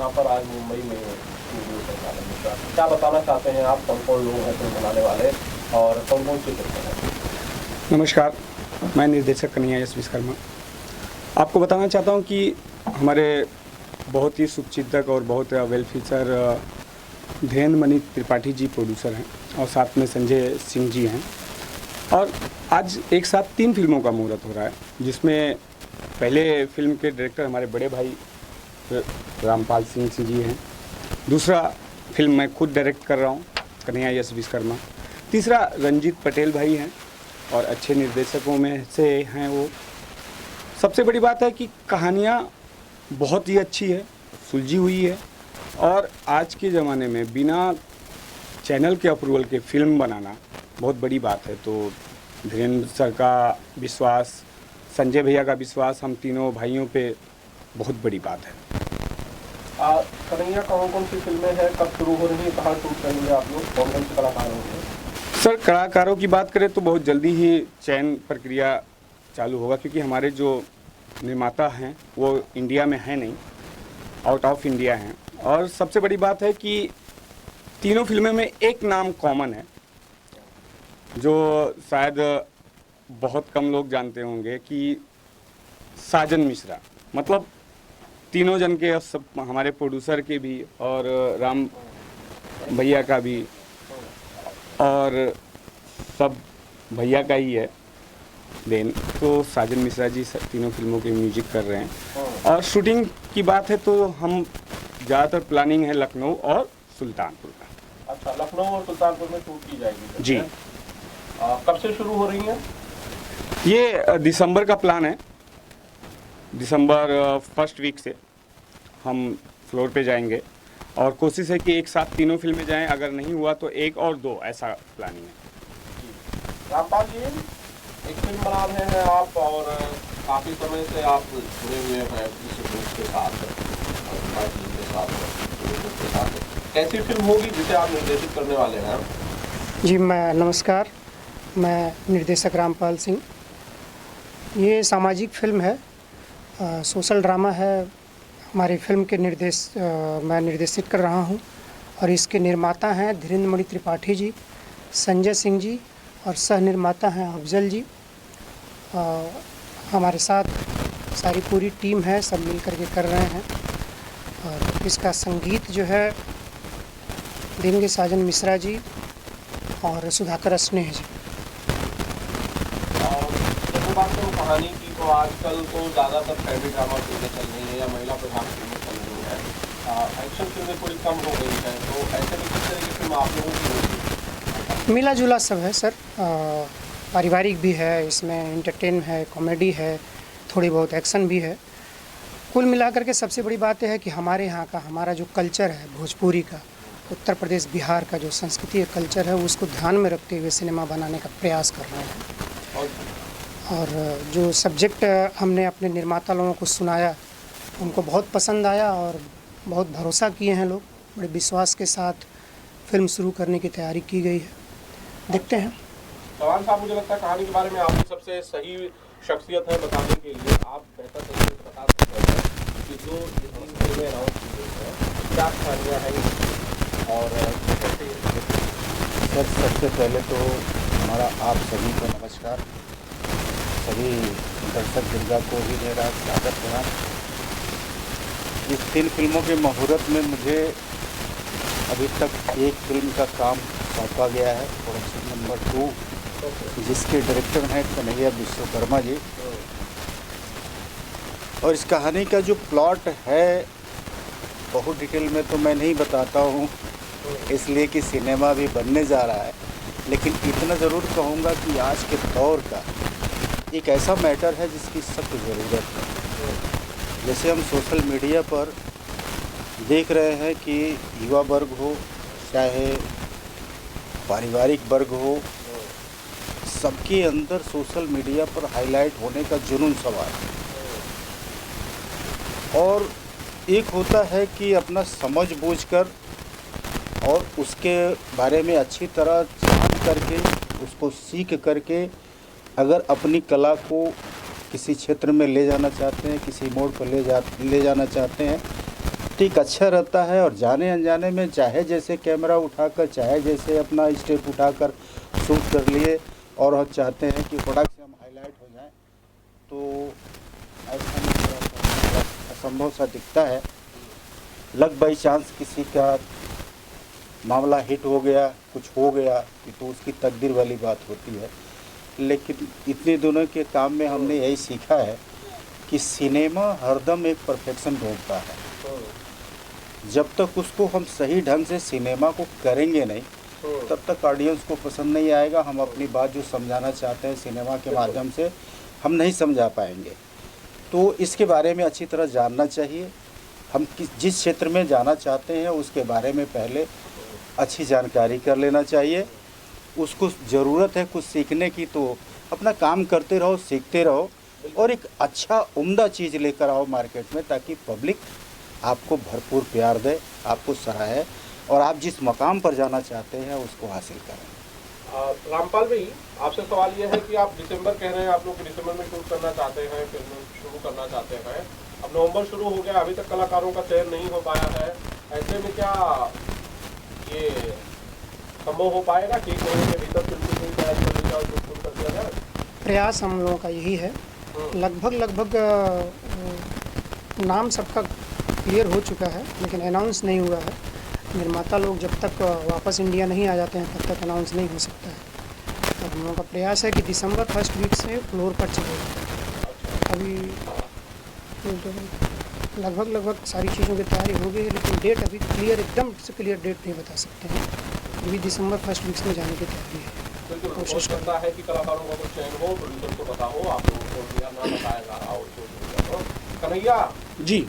यहाँ पर आज मुंबई में स्टूडियो संचालन मिश्रा, क्या बताना चाहते हैं आप? कौन कौन लोग हैं फिल्म बनाने वाले और कौन कौन सी फिल्में हैं? नमस्कार, मैं निर्देशक कन्हैया एस विश्वकर्मा आपको बताना चाहता हूँ कि हमारे बहुत ही शुभचिंतक और बहुत well feature Dhirendra Mani Tripathi ji producer हैं और साथ में संजय सिंह जी हैं। और आज एक साथ 3 फिल्मों का मुहूर्त हो रहा है, जिसमें पहले फिल्म के डायरेक्टर हमारे बड़े भाई रामपाल सिंह जी हैं। दूसरा फिल्म मैं खुद डायरेक्ट कर रहा हूँ, कन्हैया एस विश्वकर्मा। तीसरा रंजीत पटेल भाई हैं और अच्छे निर्देशकों में से हैं वो। सबसे बड़ी बात है कि कहानियाँ बहुत ही अच्छी है, सुलझी हुई है और आज के ज़माने में बिना चैनल के अप्रूवल के फिल्म बनाना बहुत बड़ी बात है। तो धीरेन्द्र सर का विश्वास, संजय भैया का विश्वास हम तीनों भाइयों पे बहुत बड़ी बात है। कन्हैया कौन सी फिल्में हैं, कब शुरू हो रही है, कहाँ शूट करेंगे आप लोग, कौन कौन से कलाकार होंगे? सर, कलाकारों की बात करें तो बहुत जल्दी ही चयन प्रक्रिया चालू होगा, क्योंकि हमारे जो निर्माता हैं वो इंडिया में है नहीं, आउट ऑफ इंडिया हैं। और सबसे बड़ी बात है कि तीनों फिल्मों में एक नाम कॉमन है जो शायद बहुत कम लोग जानते होंगे कि साजन मिश्रा। मतलब तीनों जन के, सब हमारे प्रोड्यूसर के भी और राम भैया का भी और सब भैया का ही है देन। तो साजन मिश्रा जी तीनों फिल्मों के म्यूजिक कर रहे हैं। और शूटिंग की बात है तो हम ज़्यादातर प्लानिंग है लखनऊ और सुल्तानपुर का। अच्छा, लखनऊ और सुल्तानपुर में शूट की जाएगी जी। कब से शुरू हो रही है? ये दिसंबर का प्लान है। दिसंबर फर्स्ट वीक से हम फ्लोर पे जाएंगे और कोशिश है कि एक साथ तीनों फिल्में जाएं। अगर नहीं हुआ तो 1 और 2 ऐसा प्लानिंग है। रामपाल जी, एक फिल्म बना रहे हैं आप और काफ़ी समय से आप जुड़े हुए हैं इस ग्रुप के साथ, कैसी फिल्म होगी जिसे आप निर्देशित करने वाले हैं? जी, मैं नमस्कार, मैं निर्देशक रामपाल सिंह। ये सामाजिक फिल्म है, सोशल ड्रामा है। हमारी फिल्म के मैं निर्देशित कर रहा हूँ और इसके निर्माता हैं धीरेन्द्र मणि त्रिपाठी जी, संजय सिंह जी और सह निर्माता हैं अफजल जी। हमारे साथ सारी पूरी टीम है, सब मिल कर के कर रहे हैं। और इसका संगीत जो है देंगे साजन मिश्रा जी और सुधाकर स्नेह जी। और बात करूँ कहानी की, तो आजकल तो ज़्यादातर फैमिली ड्रामा फिल्में चल रही है या महिला प्रधान फिल्में चल रही है, एक्शन फिल्में थोड़ी कम हो गई है। तो ऐसे में किस तरह की फिल्म आप लोगों की होगी? मिला जुला सब है सर, पारिवारिक भी है, इसमें इंटरटेन है, कॉमेडी है, थोड़ी बहुत एक्शन भी है। कुल मिलाकर के सबसे बड़ी बात यह है कि हमारे यहाँ का, हमारा जो कल्चर है भोजपुरी का, उत्तर प्रदेश बिहार का जो संस्कृति कल्चर है उसको ध्यान में रखते हुए सिनेमा बनाने का प्रयास कर रहे हैं। और जो सब्जेक्ट हमने अपने निर्माता लोगों को सुनाया, उनको बहुत पसंद आया और बहुत भरोसा किए हैं लोग। बड़े विश्वास के साथ फिल्म शुरू करने की तैयारी की गई है, देखते हैं। चौहान साहब, मुझे लगता है कहानी के बारे में आप सबसे सही शख्सियत है बताने के लिए। आप बेहतर तरीके से बता सकते हैं कि जो फिल्में अनाउंस की गई है क्या कहानियाँ हैं और कैसे? सर, सबसे पहले तो हमारा आप सभी को नमस्कार, सभी दर्शक वृंदा को भी मेरा स्वागत है। इस 3 फिल्मों के मुहूर्त में मुझे अभी तक एक फिल्म का काम सौंपा गया है, प्रोडक्शन नंबर 2, जिसके डायरेक्टर हैं कन्हैया विश्वकर्मा जी। और इस कहानी का जो प्लॉट है बहुत डिटेल में तो मैं नहीं बताता हूँ, इसलिए कि सिनेमा भी बनने जा रहा है। लेकिन इतना ज़रूर कहूँगा कि आज के दौर का एक ऐसा मैटर है जिसकी सख्त ज़रूरत है। जैसे हम सोशल मीडिया पर देख रहे हैं कि युवा वर्ग हो चाहे पारिवारिक वर्ग हो, सबके अंदर सोशल मीडिया पर हाईलाइट होने का जुनून सवार है। और एक होता है कि अपना समझ बूझकर और उसके बारे में अच्छी तरह जान करके, उसको सीख करके अगर अपनी कला को किसी क्षेत्र में ले जाना चाहते हैं, किसी मोड़ पर ले जाना चाहते हैं, ऑप्टिक अच्छा रहता है और जाने अनजाने में चाहे जैसे कैमरा उठाकर चाहे जैसे अपना स्टेप उठाकर शूट कर लिए और चाहते हैं कि फटाक से हम हाईलाइट हो जाएं, तो ऐसा में थोड़ा असंभव सा दिखता है। लग बाई चांस किसी का मामला हिट हो गया, कुछ हो गया, तो उसकी तकदीर वाली बात होती है। लेकिन इतने दिनों के काम में हमने यही सीखा है कि सिनेमा हरदम एक परफेक्शन ढूंढता है। जब तक उसको हम सही ढंग से सिनेमा को करेंगे नहीं, तब तक ऑडियंस को पसंद नहीं आएगा। हम अपनी बात जो समझाना चाहते हैं सिनेमा के माध्यम से हम नहीं समझा पाएंगे। तो इसके बारे में अच्छी तरह जानना चाहिए। हम जिस क्षेत्र में जाना चाहते हैं उसके बारे में पहले अच्छी जानकारी कर लेना चाहिए। उसको ज़रूरत है कुछ सीखने की, तो अपना काम करते रहो, सीखते रहो और एक अच्छा उम्दा चीज़ लेकर आओ मार्केट में, ताकि पब्लिक आपको भरपूर प्यार दे, आपको सराहे और आप जिस मकाम पर जाना चाहते हैं उसको हासिल करें। रामपाल भाई, आपसे सवाल ये है कि आप दिसंबर कह रहे हैं, आप लोग दिसंबर में शूट करना चाहते हैं, फिल्म शुरू करना चाहते हैं। अब नवंबर शुरू हो गया, अभी तक कलाकारों का चयन नहीं हो पाया है। ऐसे में क्या ये संभव हो पाएगा कि एक महीने के भीतर फिल्म की तैयारी कर ली जाए और शूट कर दिया जाए? प्रयास हम लोगों का यही है। लगभग नाम सबका क्लियर हो चुका है, लेकिन अनाउंस नहीं हुआ है। निर्माता लोग जब तक वापस इंडिया नहीं आ जाते हैं तब तक अनाउंस नहीं हो सकता है। तो हम लोगों का प्रयास है कि दिसंबर फर्स्ट वीक से फ्लोर पर चलेगा। अभी लगभग सारी चीज़ों की तैयारी हो गई है, लेकिन डेट अभी क्लियर, एकदम से क्लियर डेट नहीं बता सकते हैं। अभी दिसंबर फर्स्ट वीक्स में जाने की तैयारी है। बिल्कुल कोशिश करता है कि कलाकारों का कुछ चयन हो, प्रोड्यूसर को पता हो, आप लोगों को या ना बताया जा रहा हो। कन्हैया जी,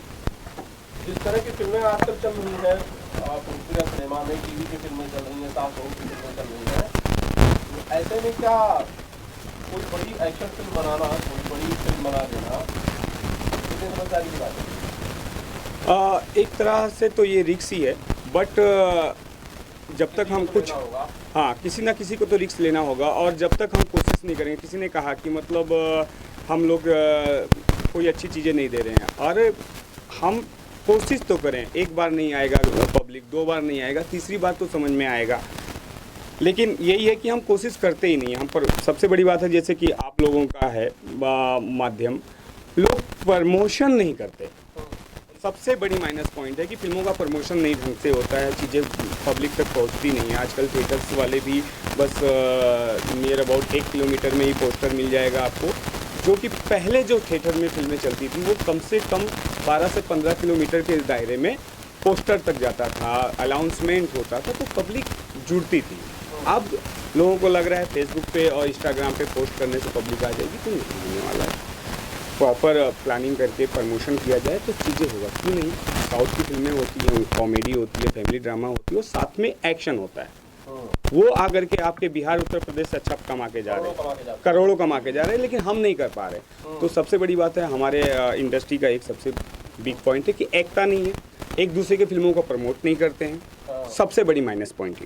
जिस तरह की फिल्में आजकल चल रही हैं पूरा सिनेमा में, टीवी की फिल्में चल रही हैं, सास बहू की फिल्में चल रही हैं, ऐसे में क्या कोई बड़ी एक्शन फिल्म बनाना, कोई बड़ी फिल्म बना देना कितनी समझदारी की बात है? एक तरह से तो ये रिस्क ही है, बट जब तक हम कुछ, हाँ, किसी ना किसी को तो रिस्क लेना होगा। और जब तक हम कोशिश नहीं करेंगे, किसी ने कहा कि मतलब हम लोग कोई अच्छी चीज़ें नहीं दे रहे हैं, और हम कोशिश तो करें। एक बार नहीं आएगा पब्लिक, दो बार नहीं आएगा, तीसरी बार तो समझ में आएगा। लेकिन यही है कि हम कोशिश करते ही नहीं। हम पर सबसे बड़ी बात है, जैसे कि आप लोगों का है माध्यम, लोग प्रमोशन नहीं करते। सबसे बड़ी माइनस पॉइंट है कि फिल्मों का प्रमोशन नहीं ढंग से होता है, चीज़ें पब्लिक तक पहुंचती नहीं है। आजकल थिएटर्स वाले भी बस नियर अबाउट 1 किलोमीटर में ही पोस्टर मिल जाएगा आपको, जो कि पहले जो थिएटर में फिल्में चलती थी वो कम से कम 12 से 15 किलोमीटर के दायरे में पोस्टर तक जाता था, अनाउंसमेंट होता था, तो पब्लिक जुड़ती थी। अब लोगों को लग रहा है फेसबुक पे और इंस्टाग्राम पे पोस्ट करने से पब्लिक आ जाएगी, तो नहीं होने वाला है। प्रॉपर प्लानिंग करके प्रमोशन किया जाए तो चीज़ें होगा। क्यों नहीं? साउथ की फिल्में होती हैं, कॉमेडी होती है, फैमिली ड्रामा होती है और साथ में एक्शन होता है। वो आकर के आपके बिहार उत्तर प्रदेश से अच्छा कमा के जा रहे हैं, करोड़ों कमा के जा रहे हैं, लेकिन हम नहीं कर पा रहे। तो सबसे बड़ी बात है, हमारे इंडस्ट्री का एक सबसे बिग पॉइंट है कि एकता नहीं है, एक दूसरे के फिल्मों को प्रमोट नहीं करते हैं। सबसे बड़ी माइनस पॉइंट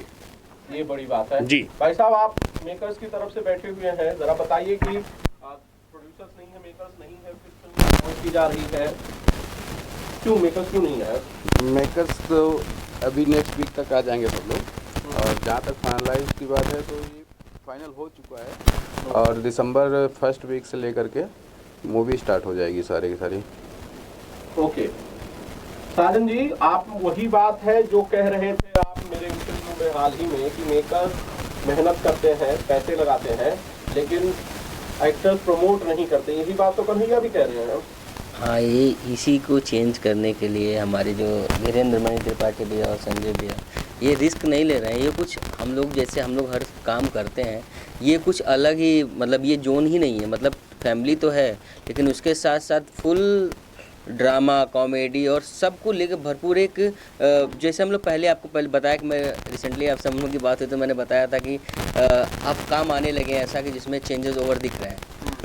ये बड़ी बात है जी। भाई साहब, आप मेकर्स की तरफ से बैठे हुए हैं, जरा बताइए कि प्रोड्यूसर्स नहीं है, मेकर्स नहीं है, फिर फिल्म की जा रही है, क्यों मेकर्स क्यों नहीं है? मेकर्स तो अभी नेक्स्ट वीक तक आ जाएंगे सब लोग, और जहाँ तक फाइनलाइज की बात है तो ये फाइनल हो चुका है, और दिसंबर फर्स्ट वीक से लेकर के मूवी स्टार्ट हो जाएगी सारी की सारी। ओके साजन जी, आप वही बात है जो कह रहे थे आप मेरे इंटरव्यू में हाल ही में कि मेकर्स मेहनत करते हैं, पैसे लगाते हैं, लेकिन एक्टर्स प्रमोट नहीं करते। यही बात तो कन्हैया भी कह रहे हैं। हाँ, ये इसी को चेंज करने के लिए हमारे जो वीरेंद्र मणि त्रिपाठी भैया और संजय भैया ये रिस्क नहीं ले रहे हैं। ये कुछ हम लोग जैसे हम लोग हर काम करते हैं, ये कुछ अलग ही, मतलब ये जोन ही नहीं है। मतलब फैमिली तो है, लेकिन उसके साथ साथ फुल ड्रामा, कॉमेडी और सबको लेकर भरपूर एक, जैसे हम लोग आपको पहले बताया कि मैं रिसेंटली आप सब लोगों की बात हुई तो मैंने बताया था कि अब काम आने लगे ऐसा कि जिसमें चेंजेस ओवर दिख रहे हैं।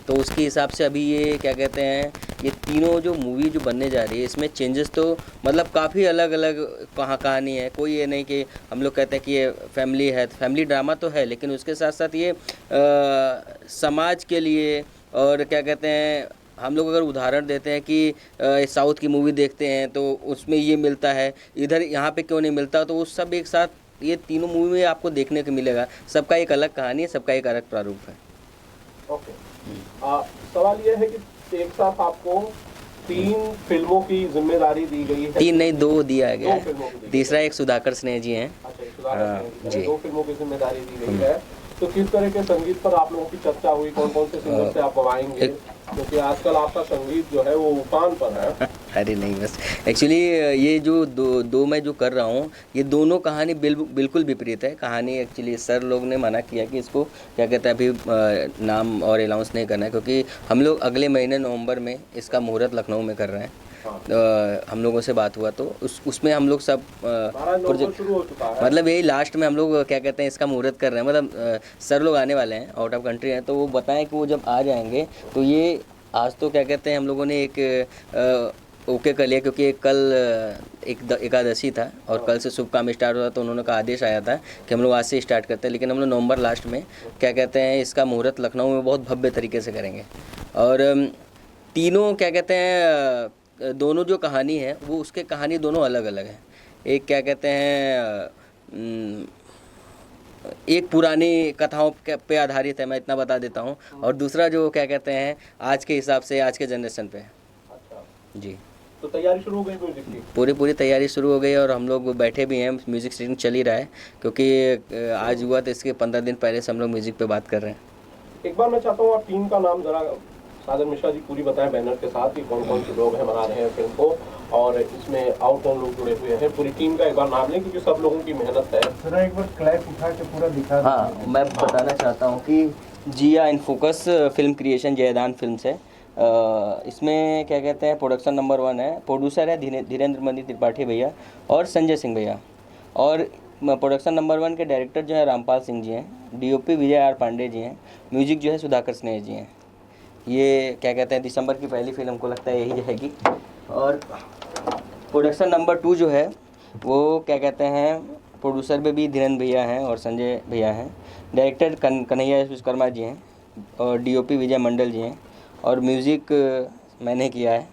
तो उसके हिसाब से अभी ये क्या कहते हैं, ये तीनों जो मूवी जो बनने जा रही है इसमें चेंजेस तो मतलब काफ़ी अलग अलग कहानी है। कोई ये नहीं कि हम लोग कहते हैं कि ये फैमिली है, फैमिली ड्रामा तो है, लेकिन उसके साथ साथ ये समाज के लिए और क्या कहते हैं हम लोग अगर उदाहरण देते हैं कि साउथ की मूवी देखते हैं तो उसमें ये मिलता है, इधर यहाँ पे क्यों नहीं मिलता, तो वो सब एक साथ ये तीनों मूवी में आपको देखने को मिलेगा। सबका एक अलग कहानी है, सबका एक अलग प्रारूप है। ओके, सवाल ये है कि एक साथ आपको 3 फिल्मों की जिम्मेदारी दी गई है। 3 नहीं, 2 दिया गया 2 फिल्मों की है। तीसरा एक सुधाकर स्नेह जी हैं। अच्छा, एक सुधाकर सिंह जी, जी। 2 फिल्मों की जिम्मेदारी दी गई है। तो किस तरह के संगीत पर आप लोगों की चर्चा हुई, कौन कौन से सिंगर से आप गवाएंगे, क्योंकि आजकल आपका संगीत जो है वो उफान पर है। अरे नहीं, बस एक्चुअली ये जो दो मैं जो कर रहा हूँ, ये दोनों कहानी बिल्कुल विपरीत है। कहानी एक्चुअली सर लोग ने मना किया कि इसको क्या कहते हैं अभी नाम और अनाउंस नहीं करना है, क्योंकि हम लोग अगले महीने नवंबर में इसका मुहूर्त लखनऊ में कर रहे हैं। हम लोगों से बात हुआ तो उसमें हम लोग सब प्रोजेक्ट शुरू हो चुका है। मतलब यही लास्ट में हम लोग क्या कहते हैं इसका मुहूर्त कर रहे हैं। मतलब सर लोग आने वाले हैं, आउट ऑफ कंट्री हैं, तो वो बताएं कि वो जब आ जाएंगे तो ये आज तो क्या कहते हैं हम लोगों ने एक ओके कर लिया, क्योंकि एक एकादशी था और कल से शुभ काम स्टार्ट हुआ, तो उन्होंने का आदेश आया था कि हम लोग आज से स्टार्ट करते हैं। लेकिन हम लोग नवंबर लास्ट में क्या कहते हैं इसका मुहूर्त लखनऊ में बहुत भव्य तरीके से करेंगे। और तीनों क्या कहते हैं दोनों जो कहानी है वो उसके कहानी दोनों अलग अलग है। एक क्या कहते हैं एक पुरानी कथाओं पे आधारित है, मैं इतना बता देता हूँ, और दूसरा जो क्या कहते हैं आज के हिसाब से आज के जनरेशन पे है। अच्छा, जी, तो तैयारी शुरू हो गई म्यूजिक की? पूरी तैयारी शुरू हो गई और हम लोग बैठे भी हैं, म्यूज़िक स्ट्रीम चल ही रहा है, क्योंकि आज हुआ तो इसके 15 दिन पहले से हम लोग म्यूज़िक पे बात कर रहे हैं। एक बार मैं चाहता हूँ आप टीम का नाम जरा साजन मिश्रा जी पूरी बताएं बैनर के साथ कि कौन कौन से लोग हैं बना रहे हैं फिल्म को, और इसमें और कौन लोग जुड़े हुए हैं। पूरी टीम का एक बार नाम लें, क्योंकि सब लोगों की मेहनत है। जरा एक बार क्लैप उठा के पूरा दिखा। हाँ, मैं बताना चाहता हूँ कि Jiya in focus film creation जयदान फिल्म से इसमें क्या कहते हैं प्रोडक्शन नंबर 1 है, प्रोड्यूसर है धीरेन्द्र मनी त्रिपाठी भैया और संजय सिंह भैया, और प्रोडक्शन नंबर 1 के डायरेक्टर जो है रामपाल सिंह जी हैं, DOP Vijay are Pandey ji हैं, म्यूजिक जो है सुधाकर स्नेह जी हैं। ये क्या कहते हैं दिसंबर की पहली फिल्म हमको लगता है यही रहेगी। और प्रोडक्शन नंबर 2 जो है वो क्या कहते हैं प्रोड्यूसर में भी धीरेन्द्र भैया हैं और संजय भैया हैं, डायरेक्टर कन्हैया विश्वकर्मा जी हैं और डीओपी विजय मंडल जी हैं, और म्यूज़िक मैंने किया है।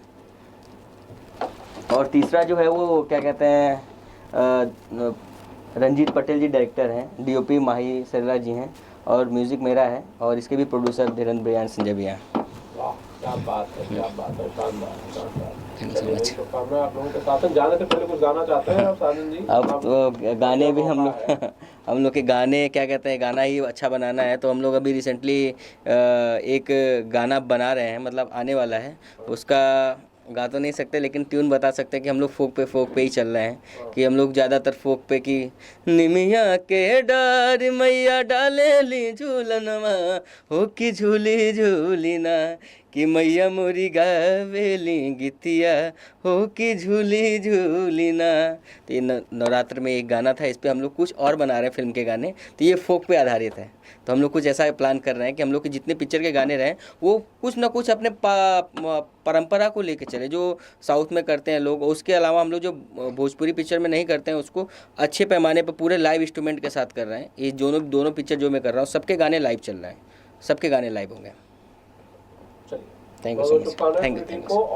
और तीसरा जो है वो क्या कहते हैं रंजीत पटेल जी डायरेक्टर हैं, डीओपी माही सरेला जी हैं, और म्यूज़िक मेरा है, और इसके भी प्रोड्यूसर धीरेन्द्र भैया संजय भैया। वाह, क्या बात है, क्या बात है, शानदार शानदार। Thank you so much. शुभकामनाएं आप लोगों के साथ। जाने से पहले कुछ गाना चाहते हैं आप साजन जी? अब तो गाने भी हम लोग के गाने क्या कहते हैं गाना ही अच्छा बनाना है, तो हम लोग अभी रिसेंटली एक गाना बना रहे हैं, मतलब आने वाला है। उसका गा तो नहीं सकते लेकिन ट्यून बता सकते हैं कि हम लोग फोक पे ही चल रहे हैं, कि हम लोग ज़्यादातर फोक पे की निमिया के डार मैया डाले ली झूलनवा हो कि झूली झूली ना, कि मैया मोरी गावेली गीतिया हो कि झूली झूली ना। तो ये नवरात्र में एक गाना था, इस पर हम लोग कुछ और बना रहे हैं फिल्म के गाने, तो ये फोक पे आधारित है। तो हम लोग कुछ ऐसा प्लान कर रहे हैं कि हम लोग के जितने पिक्चर के गाने रहें वो कुछ ना कुछ अपने परंपरा को लेके चले, जो साउथ में करते हैं लोग। उसके अलावा हम लोग जो भोजपुरी पिक्चर में नहीं करते हैं उसको अच्छे पैमाने पर पूरे लाइव इंस्ट्रूमेंट के साथ कर रहे हैं। ये दोनों पिक्चर जो मैं कर रहा हूँ सबके गाने लाइव चल रहे हैं, सबके गाने लाइव होंगे। चलिए, thank you so much. Thank you.